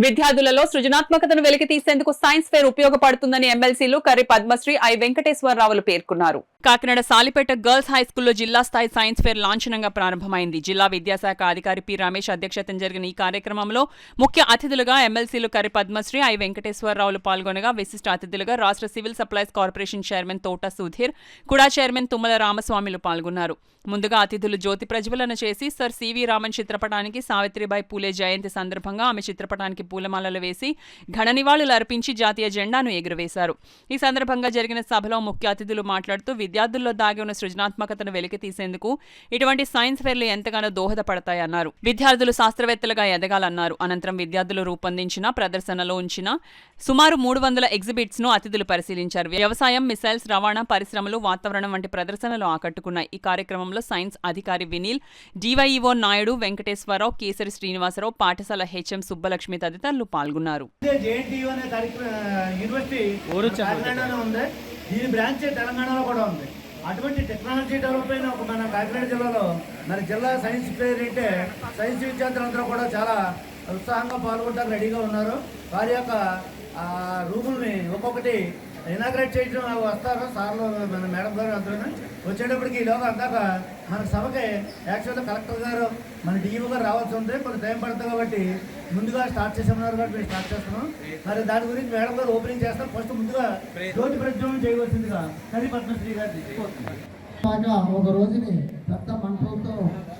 విద్యార్థులలో సృజనాత్మకతను వెలికితీసేందుకు science fair ఉపయోగపడుతుందని ఎమ్మెల్సీలు కర్రి పద్మశ్రీ ఐ వెంకటేశ్వరరావులు పేర్కొన్నారు. కాకినాడ సాలిపేట గర్ల్స్ హైస్కూల్లో జిల్లా స్థాయి సైన్స్ ఫేర్ లాంఛనంగా ప్రారంభమైంది. జిల్లా విద్యాశాఖ అధికారి పి రమేష్ అధ్యక్షతన జరిగిన ఈ కార్యక్రమంలో ముఖ్య అతిథులుగా ఎమ్మెల్సీలు కర్రి పద్మశ్రీ ఐ వెంకటేశ్వరరావులు పాల్గొనగా, విశిష్ట అతిథులుగా రాష్ట్ర సివిల్ సప్లైస్ కార్పొరేషన్ చైర్మన్ తోట సుధీర్, కుడా చైర్మన్ తుమ్మల రామస్వామిలు పాల్గొన్నారు. ముందుగా అతిథులు జ్యోతి ప్రజ్వలన చేసి సర్ సివి రామన్ చిత్రపటానికి సావిత్రిబాయి పూలే జయంతి సందర్భంగా ఆమె చిత్రపటానికి పూలమాలలు వేసి ఘన నివాళులు అర్పించి జాతీయ జెండాను ఎగురవేశారు. ఈ సందర్భంగా జరిగిన సభలో ముఖ్య అతిథులు మాట్లాడుతూ విద్యార్థుల్లో దాగి ఉన్న సృజనాత్మకతను వెలికితీసేందుకు ఇటువంటి సైన్స్ ఫేర్లు ఎంతగానో దోహదపడతాయన్నారు. విద్యార్థులు శాస్త్రవేత్తలుగా ఎదగాలన్నారు. అనంతరం విద్యార్థులు రూపొందించిన ప్రదర్శనలో ఉంచిన సుమారు 300 ఎగ్జిబిట్స్ ను అతిథులు పరిశీలించారు. వ్యవసాయం, మిసైల్స్, రవాణా, పరిశ్రమలు, వాతావరణం వంటి ప్రదర్శనలు ఆకట్టుకున్నాయి. ఈ కార్యక్రమంలో సైన్స్ అధికారి వినీల్, డివైఈఓ నాయుడు, వెంకటేశ్వరరావు, కేసరి శ్రీనివాసరావు, పాఠశాల హెచ్ఎం సుబ్బలక్ష్మి తదితరులు పాల్గొన్నారు. అటువంటి టెక్నాలజీ డెవలప్ అయిన ఒక మన కాకినాడ జిల్లాలో మరి జిల్లా సైన్స్ ఫేర్ అంటే సైన్స్ విద్యార్థులందరూ కూడా చాలా ఉత్సాహంగా పాల్గొనడానికి రెడీగా ఉన్నారు. వారి యొక్క రూముల్ని ఒక్కొక్కటి ఇనాగ్రేట్ చేయడం వస్తారు సార్లు, మన మేడం గారు అందరూ వచ్చేటప్పటికి ఈలోగా అందాక మన సభకి యాక్చువల్గా కలెక్టర్ గారు, మన డిఈఓ గారు రావాల్సి ఉంది. కొంచెం టైం పడుతుంది కాబట్టి ముందుగా స్టార్ట్ చేసేమన్నారు కాబట్టి మేము స్టార్ట్ చేస్తున్నాం. మరి దాని గురించి మేడం గారు ఓపెనింగ్ చేస్తాం. ఫస్ట్ ముందుగా జ్యోతి ప్రజ్వలనం చేయవలసిందిగా కర్రి పద్మశ్రీ గారు ఒక రోజుని పెద్ద మంటలతో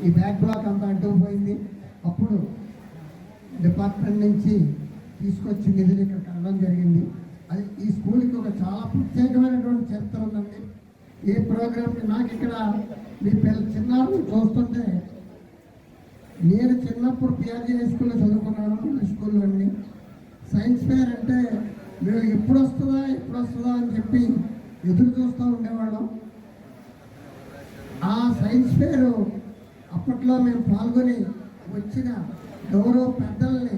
ఈ బ్యాక్ బ్లాక్ అంతా అంటుకుపోయింది. అప్పుడు డిపార్ట్మెంట్ నుంచి తీసుకొచ్చి నిధులు ఇక్కడ కట్టడం జరిగింది. అది ఈ స్కూల్కి ఒక చాలా ప్రత్యేకమైనటువంటి చరిత్ర ఉందండి. ఈ ప్రోగ్రామ్కి నాకు ఇక్కడ మీ చిన్నారులు చూస్తుంటే, నేను చిన్నప్పుడు పిఆర్జీ హై స్కూల్లో చదువుకున్నాను. ఈ స్కూల్లో అండి సైన్స్ ఫేర్ అంటే మేము ఎప్పుడు వస్తుందా అని చెప్పి ఎదురు చూస్తూ ఉండేవాళ్ళం. ఆ సైన్స్ ఫేర్ అప్పట్లో మేము పాల్గొని వచ్చిన గౌరవ పెద్దల్ని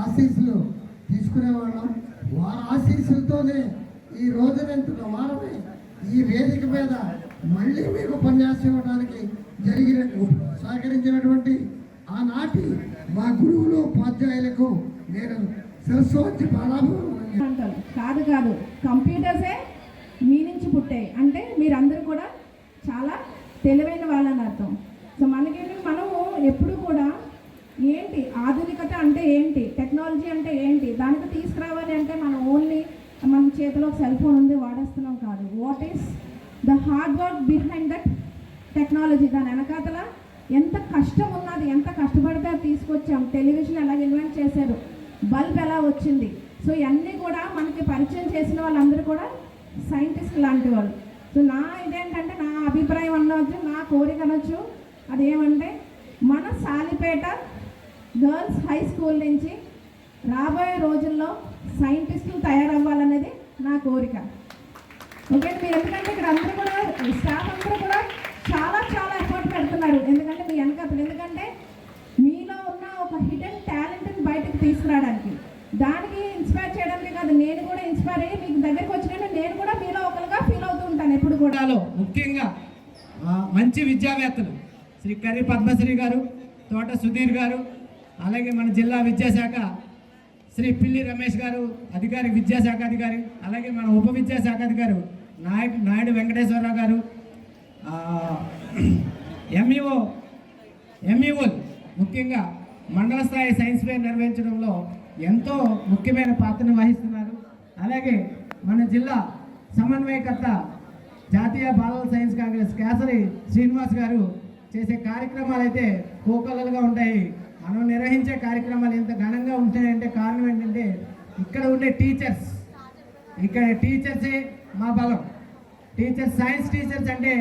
ఆశీస్సులు తీసుకునేవాళ్ళం. వారి ఆశీస్సులతోనే ఈ రోజున వారమే ఈ వేదిక మీద మళ్ళీ మీకు ఉపన్యాసం ఇవ్వడానికి సహకరించినటువంటి ఆనాటి మా గురువులు, ఉపాధ్యాయులకు నేను శిరస్సు వచ్చి కాదు కంప్యూటర్సే మీ నుంచి పుట్టాయి అంటే మీరందరూ కూడా చాలా తెలివైన వాళ్ళని అర్థం. సో మనము ఎప్పుడు కూడా ఏంటి ఆధునికత అంటే ఏంటి, టెక్నాలజీ అంటే ఏంటి, దానికి తీసుకురావాలి అంటే మనం ఓన్లీ మన చేతిలో సెల్ ఫోన్ ఉంది వాడేస్తున్నాం కాదు. What is the hard work behind that technology, దాని వెనకాతల ఎంత కష్టం ఉన్నది, ఎంత కష్టపడితే తీసుకొచ్చాం. టెలివిజన్ ఎలా ఇన్వెంట్ చేశారు, బల్బ్ ఎలా వచ్చింది. సో ఇవన్నీ కూడా మనకి పరిచయం చేసిన వాళ్ళందరూ కూడా సైంటిస్ట్ లాంటి వాళ్ళు. సో ఇదేంటంటే నా అభిప్రాయం అనవచ్చు, నా కోరిక అనొచ్చు. అదేమంటే మన సాలిపేట గర్ల్స్ హై స్కూల్ నుంచి రాబోయే రోజుల్లో సైంటిస్టులు తయారవ్వాలనేది నా కోరిక. ఓకే, మీరు ఎందుకంటే ఇక్కడ అందరూ కూడా స్టాఫ్ అందరూ కూడా చాలా ఎఫర్ట్ పెడుతున్నారు. ఎందుకంటే మీ వెనకాతలు, ఎందుకంటే మీలో ఉన్న ఒక హిడెన్ టాలెంట్ని బయటకు తీసుకురావడానికి, దానికి ఇన్స్పైర్ చేయడానికి కాదు, నేను కూడా ఇన్స్పైర్ అయ్యి మీకు దగ్గరికి వచ్చినట్టు నేను కూడా మీలో ఒకరుగా ఫీల్ అవుతూ ఉంటాను ఎప్పుడు కూడా. ముఖ్యంగా మంచి విద్యావేత్తలు శ్రీ కర్రి పద్మశ్రీ గారు, తోట సుధీర్ గారు, అలాగే మన జిల్లా విద్యాశాఖ శ్రీ పిల్లి రమేష్ గారు అధికారి, విద్యాశాఖ అధికారి, అలాగే మన ఉప విద్యాశాఖ అధికారి నాయుడు వెంకటేశ్వరరావు గారు, ఎంఈఓలు ముఖ్యంగా మండల స్థాయి సైన్స్ ఫేర్ నిర్వహించడంలో ఎంతో ముఖ్యమైన పాత్రను వహిస్తున్నారు. అలాగే మన జిల్లా సమన్వయకర్త జాతీయ బాలల సైన్స్ కాంగ్రెస్ కేసరి శ్రీనివాస్ గారు చేసే కార్యక్రమాలు అయితే కోకొల్లలుగా ఉంటాయి. మనం నిర్వహించే కార్యక్రమాలు ఎంత ఘనంగా ఉంటాయంటే కారణం ఏంటంటే ఇక్కడ ఉండే టీచర్సే మా బలం. సైన్స్ టీచర్స్ అంటే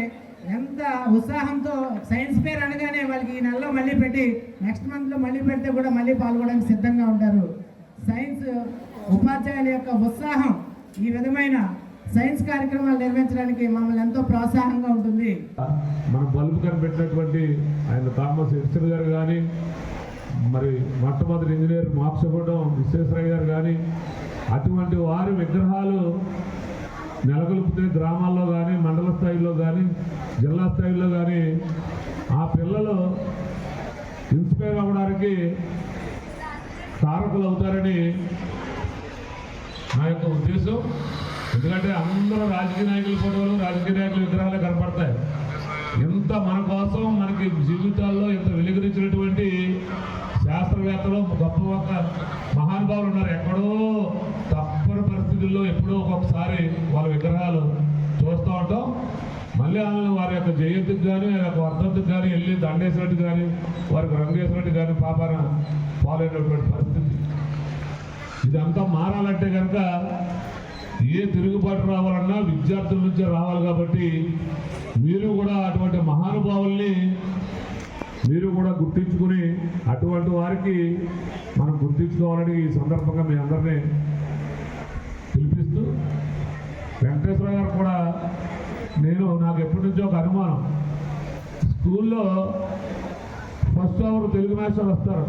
ఎంత ఉత్సాహంతో సైన్స్ ఫేర్ అనగానే వాళ్ళకి ఈ నెలలో మళ్ళీ పెట్టి నెక్స్ట్ మంత్లో మళ్ళీ పెడితే కూడా మళ్ళీ పాల్గొనడానికి సిద్ధంగా ఉంటారు. సైన్స్ ఉపాధ్యాయుల యొక్క ఉత్సాహం ఈ విధమైన సైన్స్ కార్యక్రమాలు నిర్వహించడానికి మమ్మల్ని ఎంతో ప్రోత్సాహంగా ఉంటుంది. మన బల్బు కనిపెట్టినటువంటి ఆయన థామస్ ఎడిసన్ గారు కానీ, మరి మొట్టమొదటి ఇంజనీర్ మోక్షగూడెం విశ్వేశ్వరయ్య గారు కానీ, అటువంటి వారి విగ్రహాలు నెలకొల్పితే గ్రామాల్లో కానీ, మండల స్థాయిలో కానీ, జిల్లా స్థాయిలో కానీ ఆ పిల్లలు ఇన్స్పైర్ అవ్వడానికి తారకులు అవుతారని నా యొక్క ఉద్దేశం. ఎందుకంటే అందరూ రాజకీయ నాయకుల ఫోటోలు, రాజకీయ నాయకుల విగ్రహాలే కనపడతాయి. ఎంత మన కోసం మనకి జీవితాల్లో ఎంత వెలుగురించినటువంటి శాస్త్రవేత్తలు, గొప్ప గొప్ప మహానుభావులు ఉన్నారు. ఎక్కడో తప్పని పరిస్థితుల్లో ఎప్పుడో ఒక్కొక్కసారి వాళ్ళ విగ్రహాలు చూస్తూ ఉంటాం. మళ్ళీ వాళ్ళని వారి యొక్క జయంతికి కానీ వర్ధంతికి కానీ వెళ్ళి దండేసినట్టు కానీ వారికి రంగు వేసినట్టు కానీ పాపాన పాలైనటువంటి పరిస్థితి. ఇదంతా మారాలంటే కనుక ఏ తిరుగుబాటు రావాలన్నా విద్యార్థుల నుంచే రావాలి. కాబట్టి మీరు కూడా అటువంటి మహానుభావుల్ని మీరు కూడా గుర్తించుకుని అటువంటి వారికి మనం గుర్తించుకోవాలని ఈ సందర్భంగా మీ అందరినీ పిలిపిస్తూ, వెంకటేశ్వర గారు కూడా నాకు ఎప్పటి నుంచో ఒక అనుమానం, స్కూల్లో ఫస్ట్ అవర్ తెలుగు మాస్టర్ వస్తారు,